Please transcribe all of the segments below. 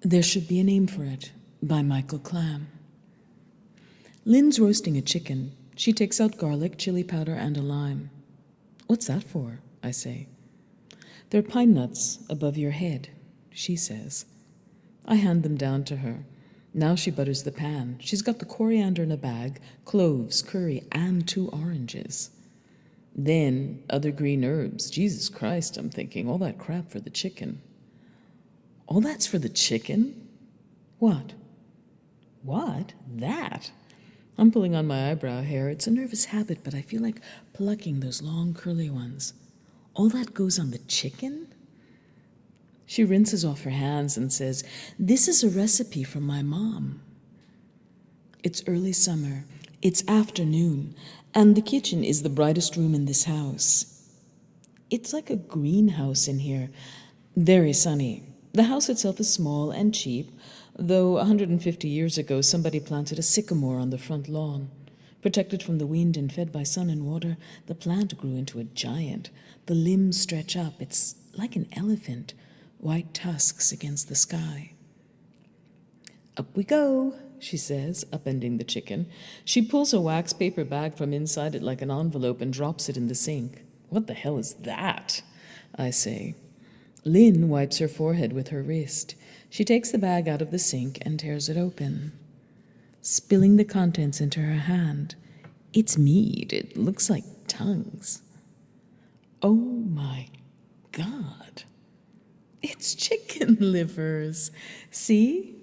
There Should Be a Name for It by Michael Klam. Lynn's roasting a chicken. She takes out garlic, chili powder, and a lime. What's that for? I say. They're pine nuts above your head, she says. I hand them down to her. Now she butters the pan. She's got the coriander in a bag, cloves, curry, and 2 oranges. Then other green herbs. Jesus Christ, I'm thinking, all that crap for the chicken. All that's for the chicken? What? What? That? I'm pulling on my eyebrow hair. It's a nervous habit, but I feel like plucking those long curly ones. All that goes on the chicken? She rinses off her hands and says, "This is a recipe from my mom." It's early summer. It's afternoon, and the kitchen is the brightest room in this house. It's like a greenhouse in here. Very sunny. The house itself is small and cheap, though 150 years ago somebody planted a sycamore on the front lawn. Protected from the wind and fed by sun and water, the plant grew into a giant. The limbs stretch up. It's like an elephant, white tusks against the sky. Up we go, she says, upending the chicken. She pulls a wax paper bag from inside it like an envelope and drops it in the sink. What the hell is that? I say. Lynn wipes her forehead with her wrist. She takes the bag out of the sink and tears it open, spilling the contents into her hand. It's meat. It looks like tongues. Oh my God. It's chicken livers. See?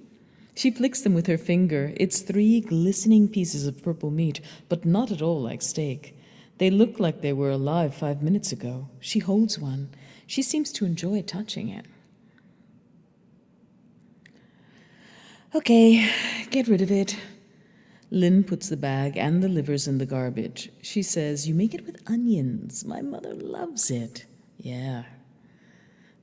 She flicks them with her finger. It's 3 glistening pieces of purple meat, but not at all like steak. They look like they were alive 5 minutes ago. She holds one. She seems to enjoy touching it. Okay, get rid of it. Lynn puts the bag and the livers in the garbage. She says, "You make it with onions. My mother loves it." Yeah.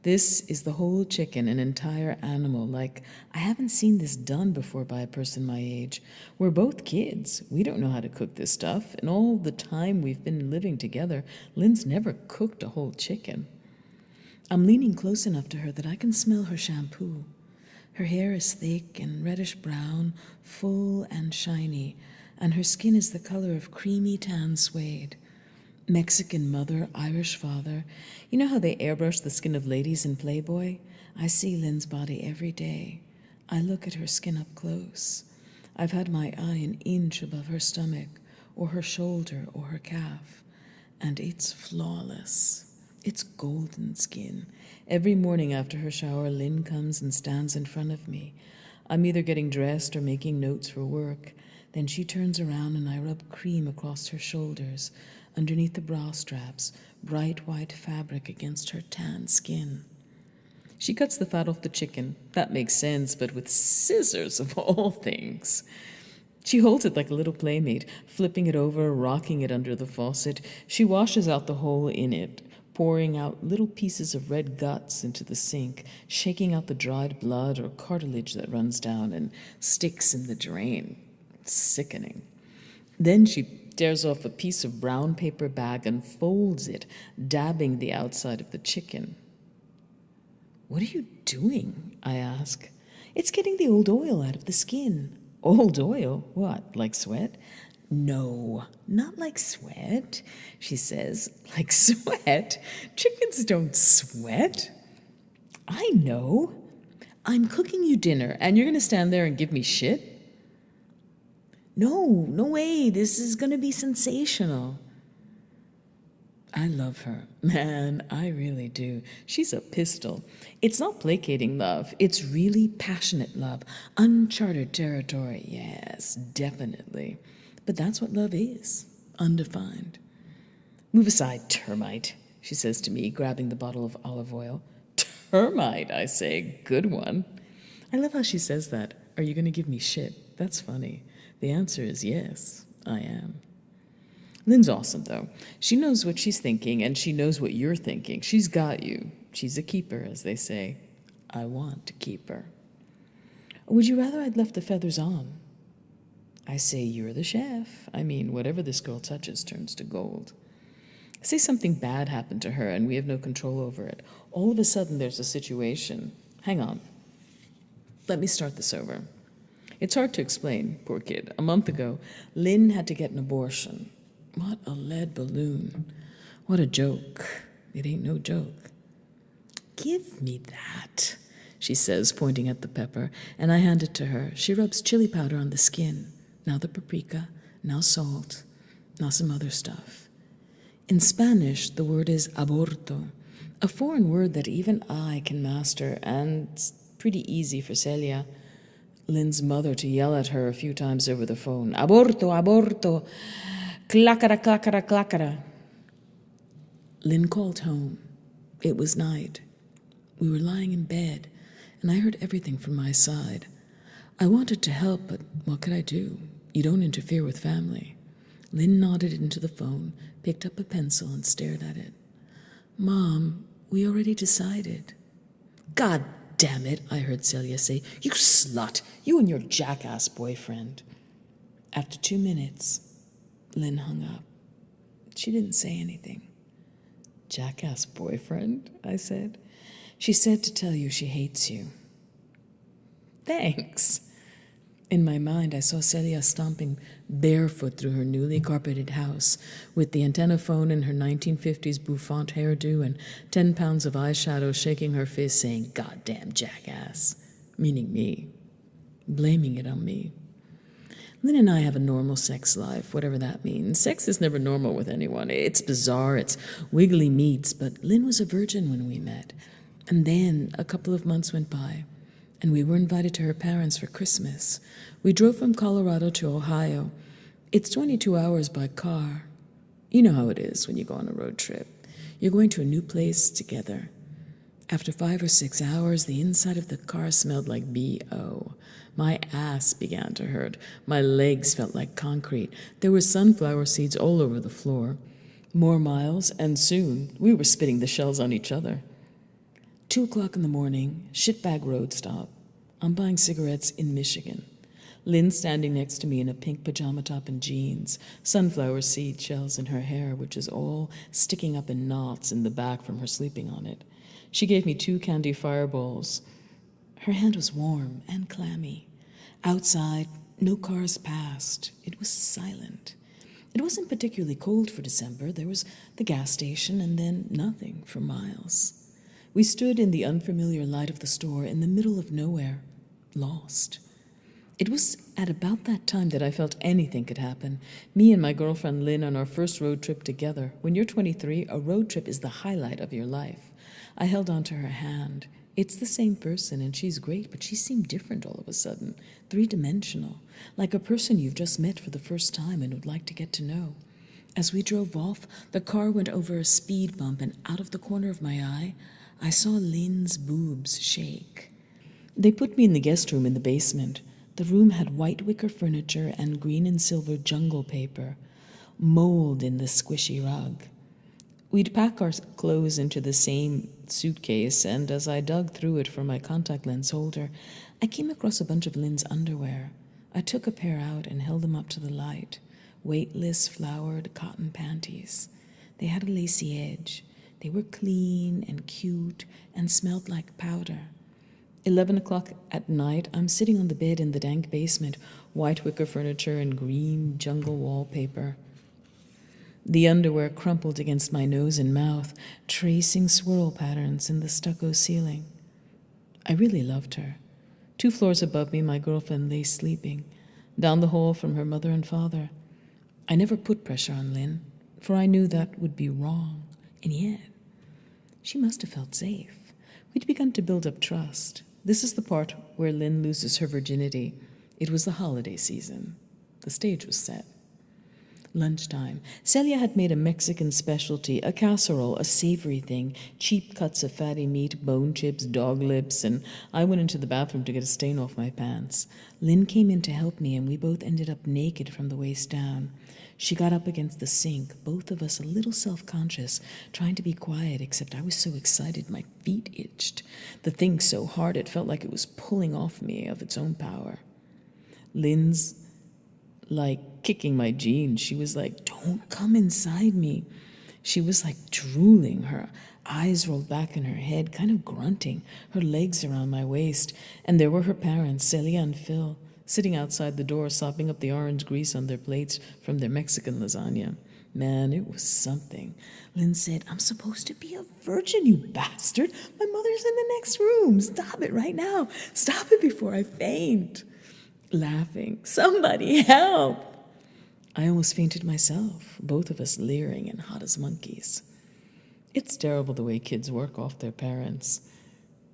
This is the whole chicken, an entire animal. Like, I haven't seen this done before by a person my age. We're both kids. We don't know how to cook this stuff. And all the time we've been living together, Lynn's never cooked a whole chicken. I'm leaning close enough to her that I can smell her shampoo. Her hair is thick and reddish-brown, full and shiny, and her skin is the color of creamy tan suede. Mexican mother, Irish father. You know how they airbrush the skin of ladies in Playboy? I see Lynn's body every day. I look at her skin up close. I've had my eye an inch above her stomach, or her shoulder, or her calf, and it's flawless. It's golden skin. Every morning after her shower, Lynn comes and stands in front of me. I'm either getting dressed or making notes for work. Then she turns around and I rub cream across her shoulders, underneath the bra straps, bright white fabric against her tan skin. She cuts the fat off the chicken. That makes sense, but with scissors of all things. She holds it like a little playmate, flipping it over, rocking it under the faucet. She washes out the hole in it, pouring out little pieces of red guts into the sink, shaking out the dried blood or cartilage that runs down and sticks in the drain. It's sickening. Then she tears off a piece of brown paper bag and folds it, dabbing the outside of the chicken. "What are you doing?" I ask. "It's getting the old oil out of the skin." "Old oil? What, like sweat?" "No, not like sweat," she says. "Like sweat? Chickens don't sweat." "I know. I'm cooking you dinner, and you're going to stand there and give me shit?" No way. This is going to be sensational." I love her. Man, I really do. She's a pistol. It's not placating love. It's really passionate love. Uncharted territory. Yes, definitely. But that's what love is. Undefined. "Move aside, termite," she says to me, grabbing the bottle of olive oil. "Termite," I say. Good one. I love how she says that. Are you going to give me shit? That's funny. The answer is yes, I am. Lynn's awesome, though. She knows what she's thinking, and she knows what you're thinking. She's got you. She's a keeper, as they say. I want to keep her. "Would you rather I'd left the feathers on?" I say, "You're the chef. I mean, whatever this girl touches turns to gold." Say something bad happened to her, and we have no control over it. All of a sudden, there's a situation. Hang on. Let me start this over. It's hard to explain, poor kid. A month ago, Lynn had to get an abortion. What a lead balloon. What a joke. It ain't no joke. Give me that, she says, pointing at the pepper, and I hand it to her. She rubs chili powder on the skin. Now the paprika, now salt, now some other stuff. In Spanish, the word is aborto, a foreign word that even I can master, and it's pretty easy for Celia, Lynn's mother, to yell at her a few times over the phone. Aborto, aborto, clacara, clacara, clacara. Lynn called home. It was night. We were lying in bed, and I heard everything from my side. I wanted to help, but what could I do? You don't interfere with family. Lynn nodded into the phone, picked up a pencil, and stared at it. Mom, we already decided. God damn it, I heard Celia say. You slut! You and your jackass boyfriend. After 2 minutes, Lynn hung up. She didn't say anything. Jackass boyfriend, I said. She said to tell you she hates you. Thanks. In my mind, I saw Celia stomping barefoot through her newly carpeted house with the antenna phone in her 1950s bouffant hairdo and 10 pounds of eyeshadow, shaking her fist saying, "Goddamn jackass," meaning me, blaming it on me. Lynn and I have a normal sex life, whatever that means. Sex is never normal with anyone. It's bizarre, it's wiggly meats, but Lynn was a virgin when we met. And then a couple of months went by, and we were invited to her parents for Christmas. We drove from Colorado to Ohio. It's 22 hours by car. You know how it is when you go on a road trip. You're going to a new place together. After 5 or 6 hours, the inside of the car smelled like B.O. My ass began to hurt. My legs felt like concrete. There were sunflower seeds all over the floor. More miles, and soon we were spitting the shells on each other. 2 o'clock in the morning, shitbag road stop. I'm buying cigarettes in Michigan. Lynn standing next to me in a pink pajama top and jeans, sunflower seed shells in her hair, which is all sticking up in knots in the back from her sleeping on it. She gave me 2 candy fireballs. Her hand was warm and clammy. Outside, no cars passed. It was silent. It wasn't particularly cold for December. There was the gas station and then nothing for miles. We stood in the unfamiliar light of the store in the middle of nowhere, lost. It was at about that time that I felt anything could happen. Me and my girlfriend Lynn on our first road trip together. When you're 23, a road trip is the highlight of your life. I held onto her hand. It's the same person, and she's great, but she seemed different all of a sudden, 3-dimensional, like a person you've just met for the first time and would like to get to know. As we drove off, the car went over a speed bump, and out of the corner of my eye, I saw Lynn's boobs shake. They put me in the guest room in the basement. The room had white wicker furniture and green and silver jungle paper, mold in the squishy rug. We'd pack our clothes into the same suitcase, and as I dug through it for my contact lens holder, I came across a bunch of Lynn's underwear. I took a pair out and held them up to the light. Weightless, flowered cotton panties. They had a lacy edge. They were clean and cute and smelled like powder. 11 o'clock at night, I'm sitting on the bed in the dank basement, white wicker furniture and green jungle wallpaper. The underwear crumpled against my nose and mouth, tracing swirl patterns in the stucco ceiling. I really loved her. 2 floors above me, my girlfriend lay sleeping, down the hall from her mother and father. I never put pressure on Lynn, for I knew that would be wrong, and yet she must have felt safe. We'd begun to build up trust. This is the part where Lynn loses her virginity. It was the holiday season. The stage was set. Lunchtime. Celia had made a Mexican specialty, a casserole, a savory thing, cheap cuts of fatty meat, bone chips, dog lips, and I went into the bathroom to get a stain off my pants. Lynn came in to help me, and we both ended up naked from the waist down. She got up against the sink, both of us a little self-conscious, trying to be quiet, except I was so excited my feet itched. The thing so hard it felt like it was pulling off me of its own power. Lynn's like kicking my jeans. She was like, "Don't come inside me." She was like drooling, her eyes rolled back in her head, kind of grunting, her legs around my waist. And there were her parents, Celia and Phil, sitting outside the door, sopping up the orange grease on their plates from their Mexican lasagna. Man, it was something. Lynn said, "I'm supposed to be a virgin, you bastard. My mother's in the next room. Stop it right now. Stop it before I faint." Laughing, "Somebody help." I almost fainted myself, both of us leering and hot as monkeys. It's terrible the way kids work off their parents.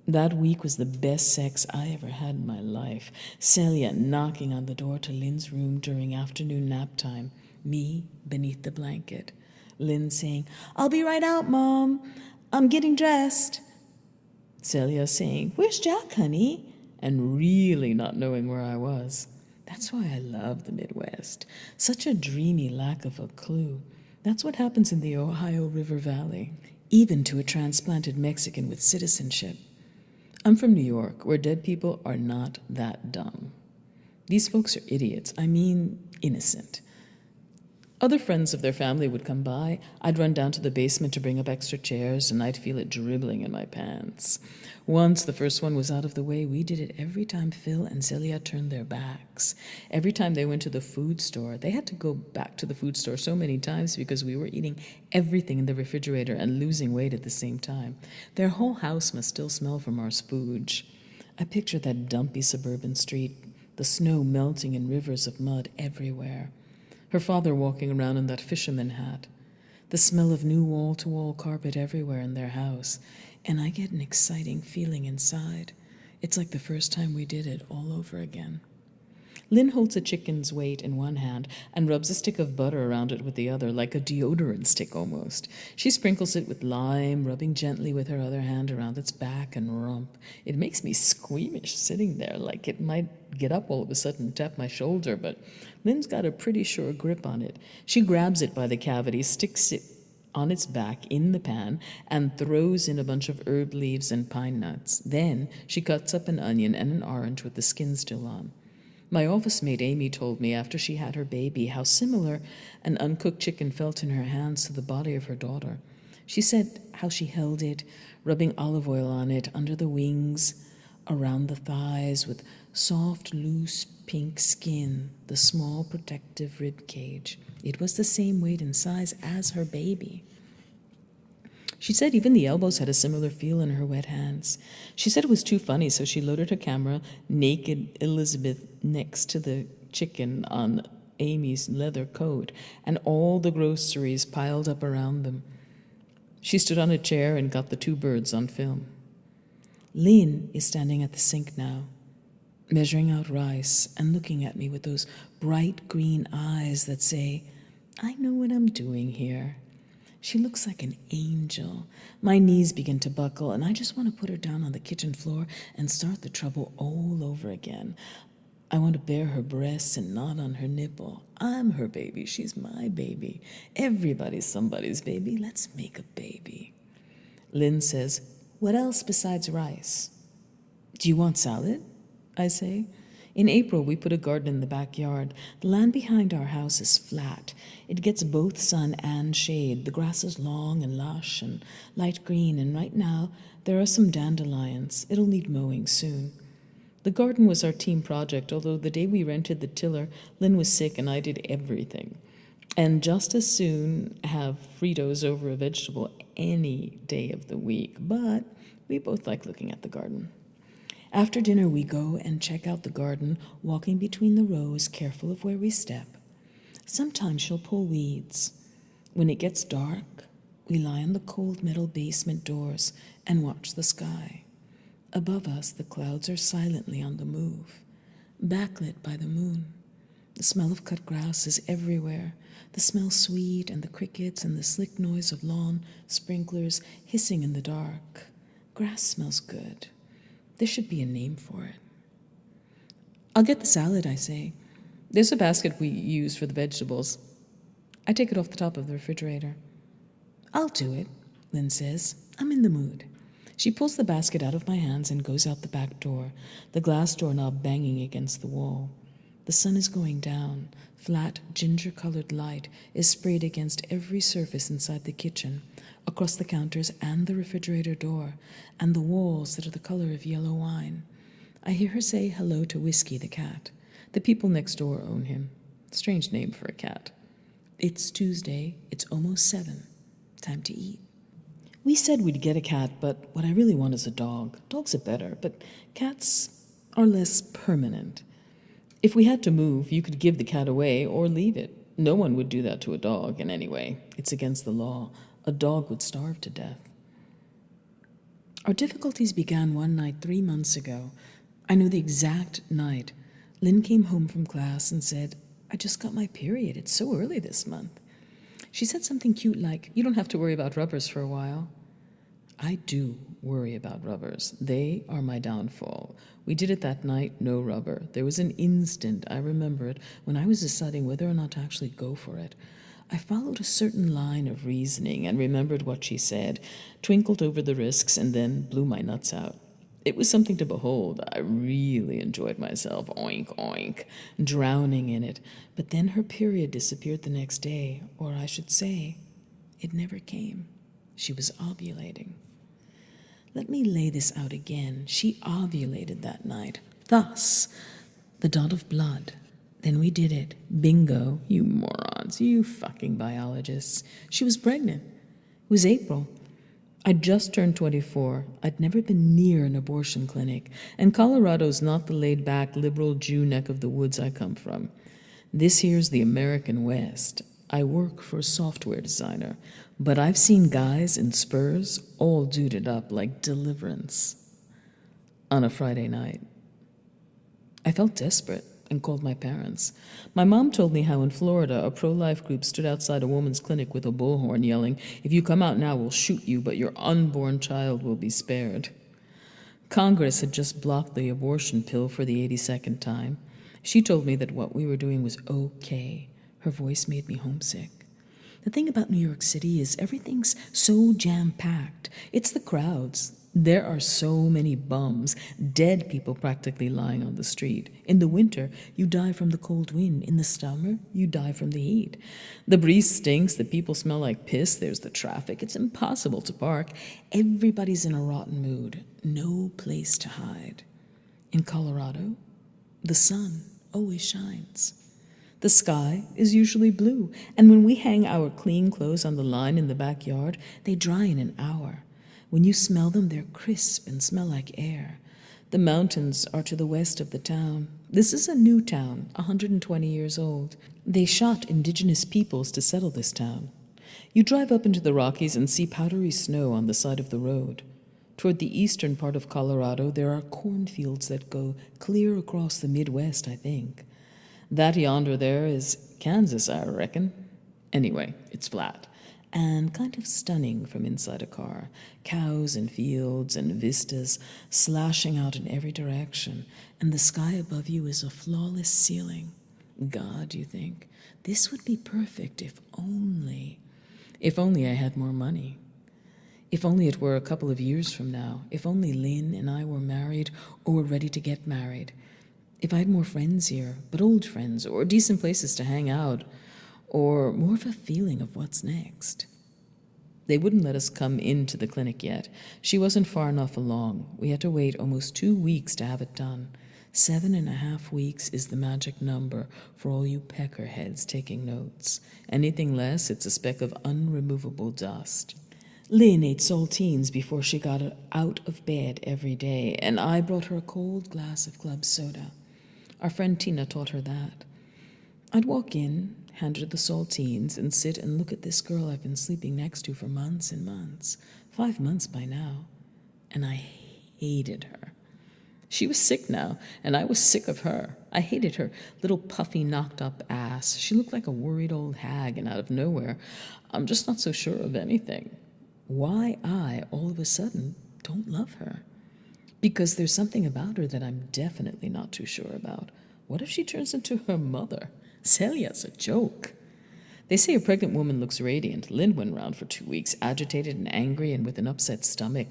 That week was the best sex I ever had in my life. Celia knocking on the door to Lynn's room during afternoon nap time, me beneath the blanket. Lynn saying, "I'll be right out, Mom. I'm getting dressed." Celia saying, "Where's Jack, honey?" And really not knowing where I was. That's why I love the Midwest. Such a dreamy lack of a clue. That's what happens in the Ohio River Valley, even to a transplanted Mexican with citizenship. I'm from New York, where dead people are not that dumb. These folks are idiots. I mean, innocent. Other friends of their family would come by. I'd run down to the basement to bring up extra chairs, and I'd feel it dribbling in my pants. Once the first one was out of the way, we did it every time Phil and Celia turned their backs. Every time they went to the food store. They had to go back to the food store so many times because we were eating everything in the refrigerator and losing weight at the same time. Their whole house must still smell from our spooge. I picture that dumpy suburban street, the snow melting in rivers of mud everywhere. Her father walking around in that fisherman hat. The smell of new wall-to-wall carpet everywhere in their house. And I get an exciting feeling inside. It's like the first time we did it all over again. Lynn holds a chicken's weight in one hand and rubs a stick of butter around it with the other, like a deodorant stick almost. She sprinkles it with lime, rubbing gently with her other hand around its back and rump. It makes me squeamish sitting there, like it might get up all of a sudden and tap my shoulder, but Lynn's got a pretty sure grip on it. She grabs it by the cavity, sticks it on its back in the pan, and throws in a bunch of herb leaves and pine nuts. Then she cuts up an onion and an orange with the skin still on. My office mate Amy told me after she had her baby how similar an uncooked chicken felt in her hands to the body of her daughter. She said how she held it, rubbing olive oil on it under the wings, around the thighs, with soft, loose, pink skin, the small protective rib cage. It was the same weight and size as her baby. She said even the elbows had a similar feel in her wet hands. She said it was too funny, so she loaded her camera, naked Elizabeth next to the chicken on Amy's leather coat, and all the groceries piled up around them. She stood on a chair and got the two birds on film. Lynn is standing at the sink now, measuring out rice and looking at me with those bright green eyes that say, "I know what I'm doing here." She looks like an angel. My knees begin to buckle, and I just want to put her down on the kitchen floor and start the trouble all over again. I want to bare her breasts and nod on her nipple. I'm her baby. She's my baby. Everybody's somebody's baby. Let's make a baby. Lynn says, "What else besides rice?" "Do you want salad?" I say. In April, we put a garden in the backyard. The land behind our house is flat. It gets both sun and shade. The grass is long and lush and light green, and right now there are some dandelions. It'll need mowing soon. The garden was our team project, although the day we rented the tiller, Lynn was sick and I did everything. And just as soon have Fritos over a vegetable any day of the week, but we both like looking at the garden. After dinner, we go and check out the garden, walking between the rows, careful of where we step. Sometimes she'll pull weeds. When it gets dark, we lie on the cold metal basement doors and watch the sky. Above us, the clouds are silently on the move, backlit by the moon. The smell of cut grass is everywhere. The smell sweet, and the crickets and the slick noise of lawn sprinklers hissing in the dark. Grass smells good. There should be a name for it. "I'll get the salad," I say. "There's a basket we use for the vegetables." I take it off the top of the refrigerator. "I'll do it," Lynn says. "I'm in the mood." She pulls the basket out of my hands and goes out the back door, the glass doorknob banging against the wall. The sun is going down. Flat, ginger-colored light is sprayed against every surface inside the kitchen. across the counters and the refrigerator door, and the walls that are the color of yellow wine. I hear her say hello to Whiskey the cat. The people next door own him. Strange name for a cat. It's Tuesday. It's almost 7. Time to eat. We said we'd get a cat, but what I really want is a dog. Dogs are better, but cats are less permanent. If we had to move, you could give the cat away or leave it. No one would do that to a dog, and anyway, it's against the law. A dog would starve to death. Our difficulties began one night 3 months ago. I know the exact night. Lynn came home from class and said, "I just got my period. It's so early this month." She said something cute like, "You don't have to worry about rubbers for a while." I do worry about rubbers. They are my downfall. We did it that night, no rubber. There was an instant, I remember it, when I was deciding whether or not to actually go for it. I followed a certain line of reasoning and remembered what she said, twinkled over the risks, and then blew my nuts out. It was something to behold. I really enjoyed myself, oink, oink, drowning in it. But then her period disappeared the next day, or I should say, it never came. She was ovulating. Let me lay this out again. She ovulated that night. Thus, the dot of blood. Then we did it. Bingo. You morons. You fucking biologists. She was pregnant. It was April. I'd just turned 24. I'd never been near an abortion clinic, and Colorado's not the laid-back, liberal Jew neck of the woods I come from. This here's the American West. I work for a software designer, but I've seen guys in spurs all duded up like Deliverance on a Friday night. I felt desperate and called my parents. My mom told me how in Florida a pro-life group stood outside a woman's clinic with a bullhorn yelling, "If you come out now, we'll shoot you, but your unborn child will be spared." Congress had just blocked the abortion pill for the 82nd time. She told me that what we were doing was okay. Her voice made me homesick. The thing about New York City is everything's so jam-packed. It's the crowds. There are so many bums, dead people practically lying on the street. In the winter, you die from the cold wind. In the summer, you die from the heat. The breeze stinks, the people smell like piss, there's the traffic. It's impossible to park. Everybody's in a rotten mood. No place to hide. In Colorado, the sun always shines. The sky is usually blue, and when we hang our clean clothes on the line in the backyard, they dry in an hour. When you smell them, they're crisp and smell like air. The mountains are to the west of the town. This is a new town, 120 years old. They shot indigenous peoples to settle this town. You drive up into the Rockies and see powdery snow on the side of the road. Toward the eastern part of Colorado, there are cornfields that go clear across the Midwest, I think. That yonder there is Kansas, I reckon. Anyway, it's flat and kind of stunning from inside a car. Cows and fields and vistas slashing out in every direction, and the sky above you is a flawless ceiling. God, you think, this would be perfect if only I had more money. If only it were a couple of years from now. If only Lynn and I were married or were ready to get married. If I had more friends here, but old friends, or decent places to hang out, or more of a feeling of what's next. They wouldn't let us come into the clinic yet. She wasn't far enough along. We had to wait almost 2 weeks to have it done. 7.5 weeks is the magic number for all you peckerheads taking notes. Anything less, it's a speck of unremovable dust. Lynn ate saltines before she got out of bed every day, and I brought her a cold glass of club soda. Our friend Tina taught her that. I'd walk in, hand her the saltines, and sit and look at this girl I've been sleeping next to for months and months, 5 months by now, and I hated her. She was sick now, and I was sick of her. I hated her little puffy, knocked-up ass. She looked like a worried old hag, and out of nowhere, I'm just not so sure of anything. Why I, all of a sudden, don't love her? Because there's something about her that I'm definitely not too sure about. What if she turns into her mother? Celia's a joke. They say a pregnant woman looks radiant. Lynn went around for 2 weeks, agitated and angry and with an upset stomach.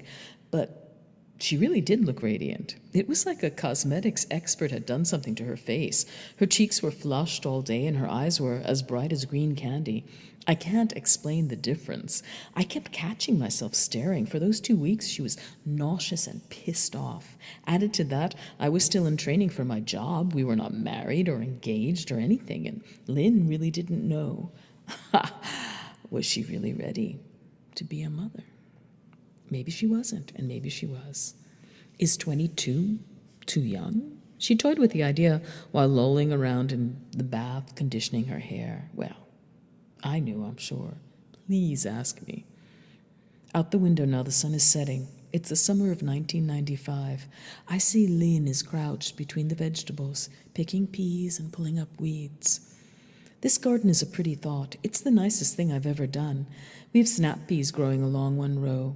But She really did look radiant. It was like a cosmetics expert had done something to her face. Her cheeks were flushed all day and her eyes were as bright as green candy. I can't explain the difference. I kept catching myself staring. For those 2 weeks, she was nauseous and pissed off. Added to that, I was still in training for my job. We were not married or engaged or anything, and Lynn really didn't know. Was she really ready to be a mother? Maybe she wasn't, and maybe she was. Is 22 too young? She toyed with the idea while lolling around in the bath, conditioning her hair. Well, I knew, I'm sure. Please ask me. Out the window now, the sun is setting. It's the summer of 1995. I see Lynn is crouched between the vegetables, picking peas and pulling up weeds. This garden is a pretty thought. It's the nicest thing I've ever done. We have snap peas growing along one row.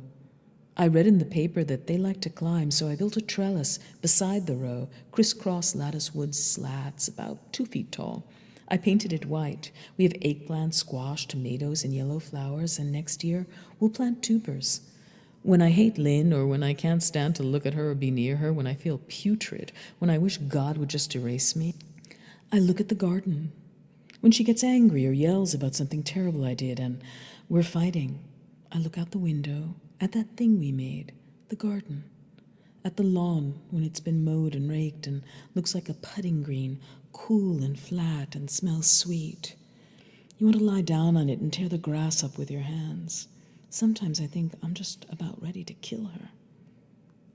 I read in the paper that they like to climb, so I built a trellis beside the row, crisscross lattice wood slats about 2 feet tall. I painted it white. We have eggplant, squash, tomatoes, and yellow flowers, and next year we'll plant tubers. When I hate Lynn, or when I can't stand to look at her or be near her, when I feel putrid, when I wish God would just erase me, I look at the garden. When she gets angry or yells about something terrible I did and we're fighting, I look out the window at that thing we made, the garden, at the lawn when it's been mowed and raked and looks like a putting green, cool and flat and smells sweet. You want to lie down on it and tear the grass up with your hands. Sometimes I think I'm just about ready to kill her.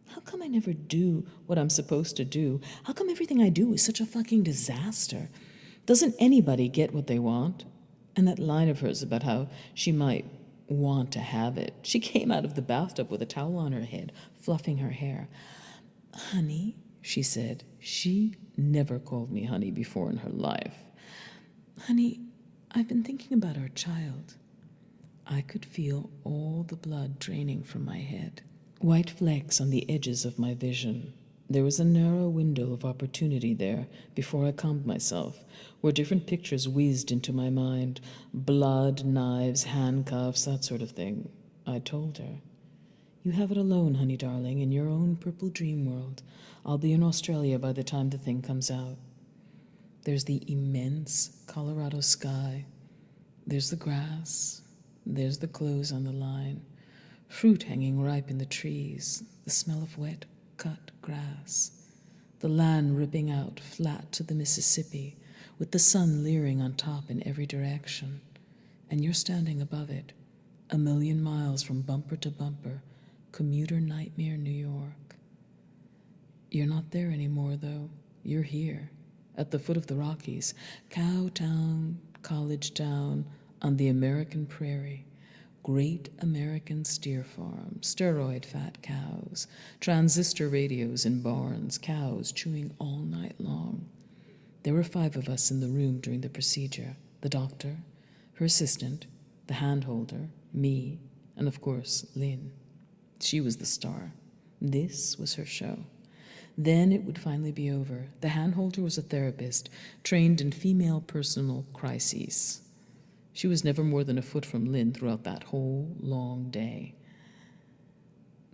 How come I never do what I'm supposed to do? How come everything I do is such a fucking disaster? Doesn't anybody get what they want? And that line of hers about how she might want to have it. She came out of the bathtub with a towel on her head, fluffing her hair. Honey, she said. She never called me honey before in her life. Honey, I've been thinking about our child. I could feel all the blood draining from my head. White flecks on the edges of my vision. There was a narrow window of opportunity there before I calmed myself, where different pictures whizzed into my mind. Blood, knives, handcuffs, that sort of thing. I told her, "You have it alone, honey darling, in your own purple dream world. I'll be in Australia by the time the thing comes out." There's the immense Colorado sky. There's the grass. There's the clothes on the line. Fruit hanging ripe in the trees. The smell of wet, cut grass. The land ripping out flat to the Mississippi, with the sun leering on top in every direction. And you're standing above it, 1,000,000 miles from bumper to bumper, commuter nightmare New York. You're not there anymore, though. You're here, at the foot of the Rockies, cow town, college town, on the American prairie. Great American steer farm, steroid fat cows, transistor radios in barns, cows chewing all night long. There were 5 of us in the room during the procedure: the doctor, her assistant, the handholder, me, and of course, Lynn. She was the star. This was her show. Then it would finally be over. The handholder was a therapist, trained in female personal crises. She was never more than a foot from Lynn throughout that whole long day.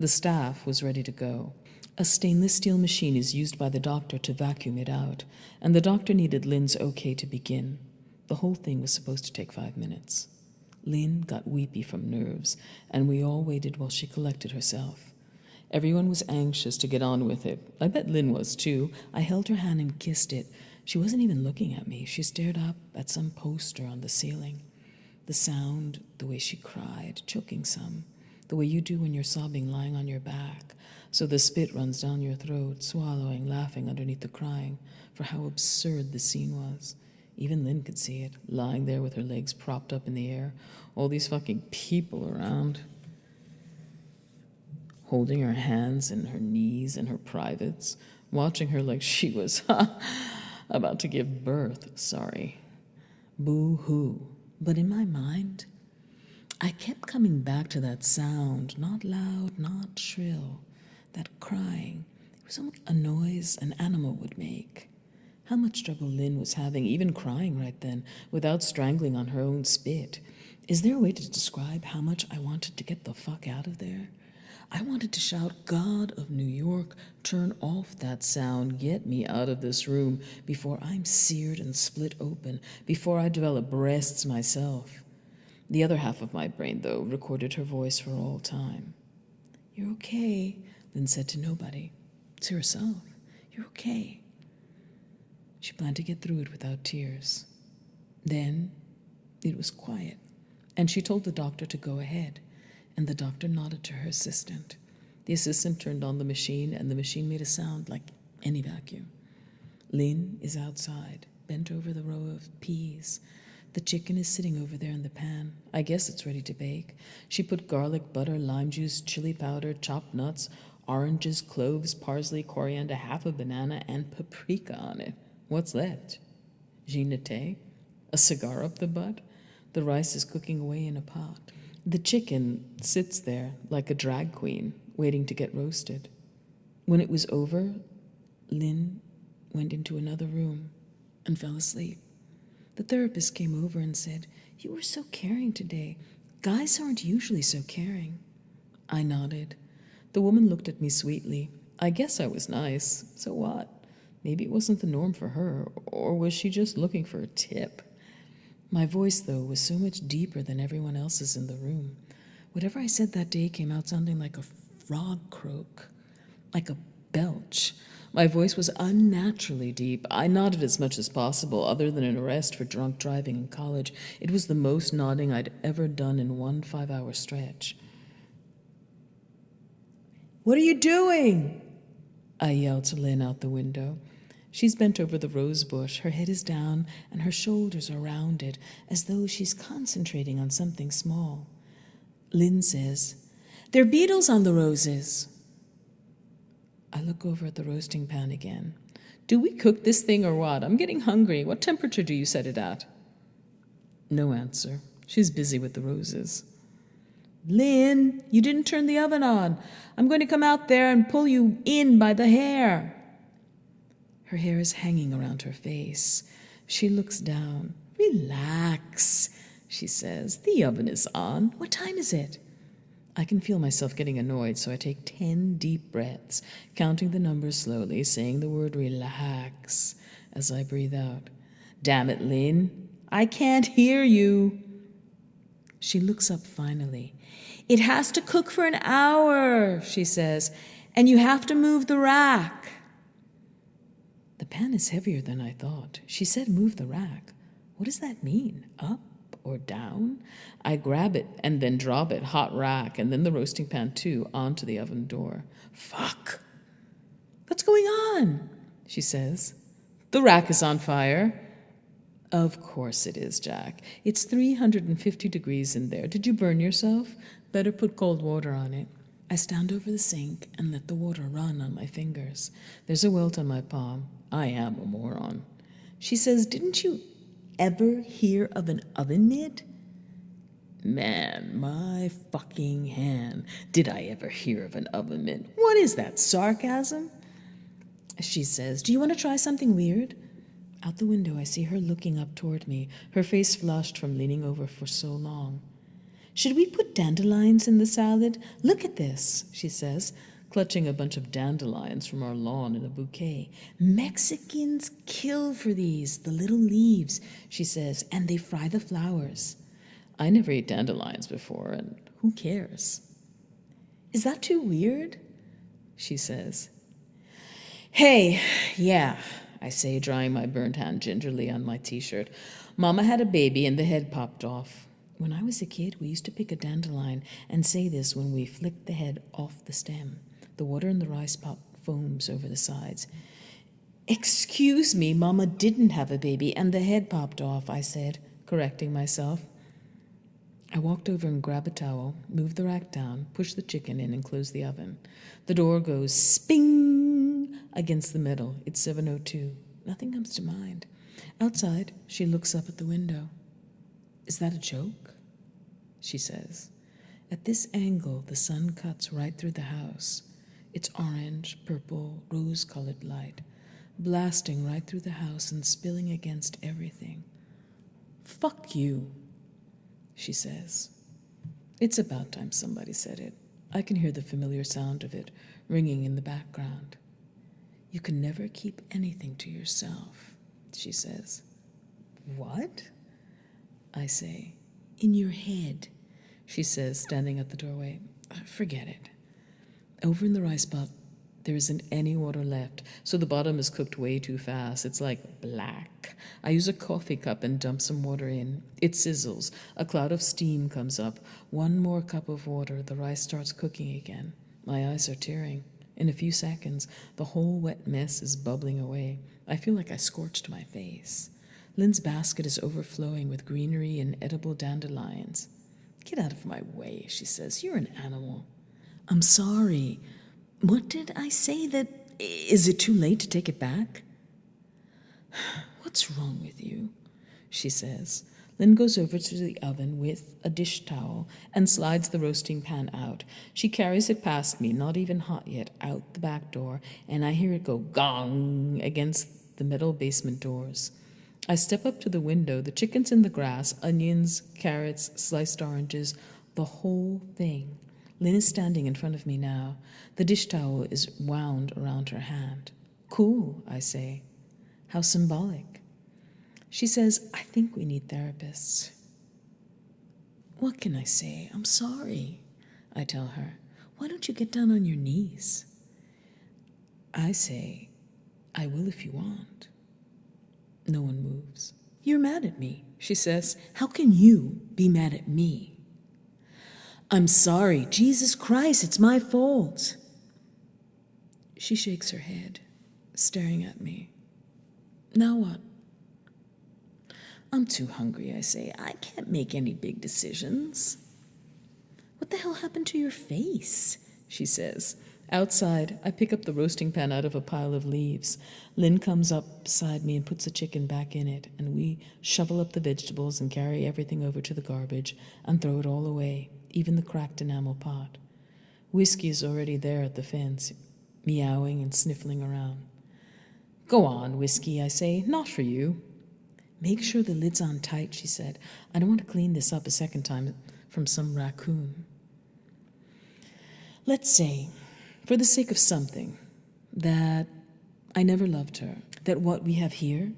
The staff was ready to go. A stainless steel machine is used by the doctor to vacuum it out, and the doctor needed Lynn's okay to begin. The whole thing was supposed to take 5 minutes. Lynn got weepy from nerves, and we all waited while she collected herself. Everyone was anxious to get on with it. I bet Lynn was, too. I held her hand and kissed it. She wasn't even looking at me. She stared up at some poster on the ceiling. The sound, the way she cried, choking some, the way you do when you're sobbing lying on your back, so the spit runs down your throat, swallowing, laughing underneath the crying, for how absurd the scene was. Even Lynn could see it, lying there with her legs propped up in the air, all these fucking people around, holding her hands and her knees and her privates, watching her like she was about to give birth. Sorry. Boo-hoo. But in my mind, I kept coming back to that sound, not loud, not shrill, that crying. It was almost a noise an animal would make. How much trouble Lynn was having, even crying right then, without strangling on her own spit. Is there a way to describe how much I wanted to get the fuck out of there? I wanted to shout, God of New York, turn off that sound, get me out of this room before I'm seared and split open, before I develop breasts myself. The other half of my brain, though, recorded her voice for all time. You're okay, Lynn said to nobody. To herself. You're okay. She planned to get through it without tears. Then it was quiet, and she told the doctor to go ahead, and the doctor nodded to her assistant. The assistant turned on the machine, and the machine made a sound like any vacuum. Lynn is outside, bent over the row of peas. The chicken is sitting over there in the pan. I guess it's ready to bake. She put garlic, butter, lime juice, chili powder, chopped nuts, oranges, cloves, parsley, coriander, half a banana, and paprika on it. What's left? Ginete? A cigar up the butt? The rice is cooking away in a pot. The chicken sits there like a drag queen, waiting to get roasted. When it was over, Lynn went into another room and fell asleep. The therapist came over and said, You were so caring today. Guys aren't usually so caring. I nodded. The woman looked at me sweetly. I guess I was nice. So what? Maybe it wasn't the norm for her, or was she just looking for a tip? My voice, though, was so much deeper than everyone else's in the room. Whatever I said that day came out sounding like a frog croak, like a belch. My voice was unnaturally deep. I nodded as much as possible, other than an arrest for drunk driving in college. It was the most nodding I'd ever done in one 5-hour stretch. What are you doing? I yelled to Lynn out the window. She's bent over the rose bush. Her head is down, and her shoulders are rounded, as though she's concentrating on something small. Lynn says, There are beetles on the roses. I look over at the roasting pan again. Do we cook this thing or what? I'm getting hungry. What temperature do you set it at? No answer. She's busy with the roses. Lynn, you didn't turn the oven on. I'm going to come out there and pull you in by the hair. Her hair is hanging around her face. She looks down. Relax, she says. The oven is on. What time is it? I can feel myself getting annoyed, so I take 10 deep breaths, counting the numbers slowly, saying the word relax as I breathe out. Damn it, Lynn. I can't hear you. She looks up finally. It has to cook for an hour, she says, and you have to move the rack. The pan is heavier than I thought. She said move the rack. What does that mean? Up or down? I grab it and then drop it, hot rack, and then the roasting pan too, onto the oven door. Fuck! What's going on? She says. The rack is on fire. Of course it is, Jack. It's 350 degrees in there. Did you burn yourself? Better put cold water on it. I stand over the sink and let the water run on my fingers. There's a welt on my palm. I am a moron. She says, Didn't you ever hear of an oven mitt? Man, my fucking hand. Did I ever hear of an oven mitt? What is that, sarcasm? She says, Do you want to try something weird? Out the window, I see her looking up toward me, her face flushed from leaning over for so long. Should we put dandelions in the salad? Look at this, she says, clutching a bunch of dandelions from our lawn in a bouquet. Mexicans kill for these, the little leaves, she says, and they fry the flowers. I never ate dandelions before, and who cares? Is that too weird? She says. Hey, yeah, I say, drying my burned hand gingerly on my t-shirt. Mama had a baby and the head popped off. When I was a kid, we used to pick a dandelion and say this when we flicked the head off the stem. The water in the rice pot foams over the sides. Excuse me, Mama didn't have a baby and the head popped off, I said, correcting myself. I walked over and grabbed a towel, moved the rack down, pushed the chicken in and closed the oven. The door goes sping against the metal. It's 7:02. Nothing comes to mind. Outside, she looks up at the window. Is that a joke? She says. At this angle, the sun cuts right through the house. It's orange, purple, rose-colored light, blasting right through the house and spilling against everything. Fuck you, she says. It's about time somebody said it. I can hear the familiar sound of it ringing in the background. You can never keep anything to yourself, she says. What? I say. In your head, she says, standing at the doorway. Forget it. Over in the rice pot, there isn't any water left, so the bottom is cooked way too fast. It's like black. I use a coffee cup and dump some water in. It sizzles. A cloud of steam comes up. One more cup of water. The rice starts cooking again. My eyes are tearing. In a few seconds, the whole wet mess is bubbling away. I feel like I scorched my face. Lynn's basket is overflowing with greenery and edible dandelions. Get out of my way, she says. You're an animal. I'm sorry. What did I say? Is it too late to take it back? What's wrong with you? She says. Lynn goes over to the oven with a dish towel and slides the roasting pan out. She carries it past me, not even hot yet, out the back door, and I hear it go gong against the metal basement doors. I step up to the window, the chickens in the grass, onions, carrots, sliced oranges, the whole thing. Lynn is standing in front of me now. The dish towel is wound around her hand. Cool, I say. How symbolic. She says, I think we need therapists. What can I say? I'm sorry, I tell her. Why don't you get down on your knees? I say, I will if you want. No one moves. You're mad at me, she says. How can you be mad at me? I'm sorry. Jesus Christ, it's my fault. She shakes her head, staring at me. Now what? I'm too hungry, I say. I can't make any big decisions. What the hell happened to your face? She says. Outside, I pick up the roasting pan out of a pile of leaves. Lynn comes up beside me and puts the chicken back in it, and we shovel up the vegetables and carry everything over to the garbage and throw it all away, even the cracked enamel pot. Whiskey is already there at the fence, meowing and sniffling around. Go on, Whiskey, I say. Not for you. Make sure the lid's on tight, she said. I don't want to clean this up a second time from some raccoon. Let's say, for the sake of something, that I never loved her, that what we have here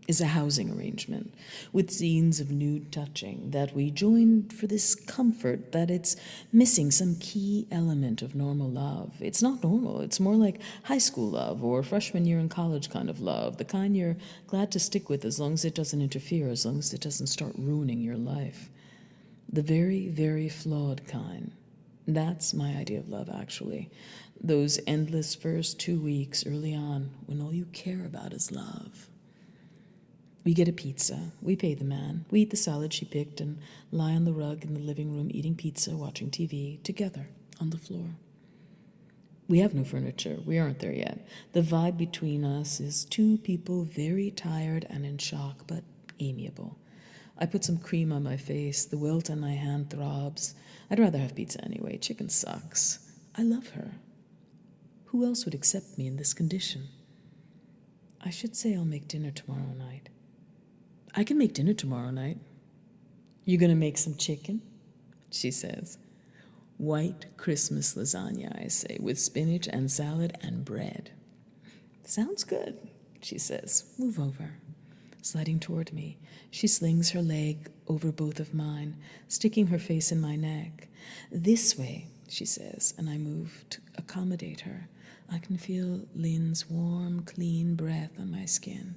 is a housing arrangement with scenes of nude touching, that we joined for this comfort, that it's missing some key element of normal love. It's not normal. It's more like high school love or freshman year in college kind of love, the kind you're glad to stick with as long as it doesn't interfere, as long as it doesn't start ruining your life. The very, very flawed kind. That's my idea of love, actually. Those endless first 2 weeks early on when all you care about is love. We get a pizza. We pay the man. We eat the salad she picked and lie on the rug in the living room eating pizza, watching TV, together on the floor. We have no furniture. We aren't there yet. The vibe between us is two people very tired and in shock, but amiable. I put some cream on my face. The welt on my hand throbs. I'd rather have pizza anyway. Chicken sucks. I love her. Who else would accept me in this condition? I should say I'll make dinner tomorrow night. I can make dinner tomorrow night. You gonna make some chicken? She says. White Christmas lasagna, I say, with spinach and salad and bread. Sounds good, she says. Move over. Sliding toward me, she slings her leg over both of mine, sticking her face in my neck. This way, she says, and I move to accommodate her. I can feel Lynn's warm, clean breath on my skin.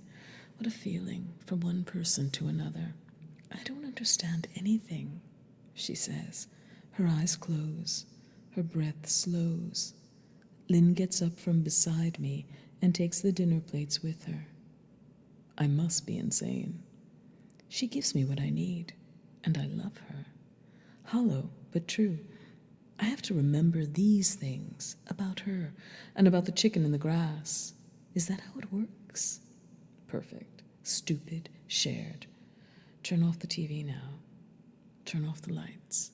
What a feeling from one person to another. I don't understand anything, she says. Her eyes close. Her breath slows. Lynn gets up from beside me and takes the dinner plates with her. I must be insane. She gives me what I need, and I love her. Hollow, but true. I have to remember these things about her and about the chicken in the grass. Is that how it works? Perfect. Stupid. Shared. Turn off the TV now. Turn off the lights.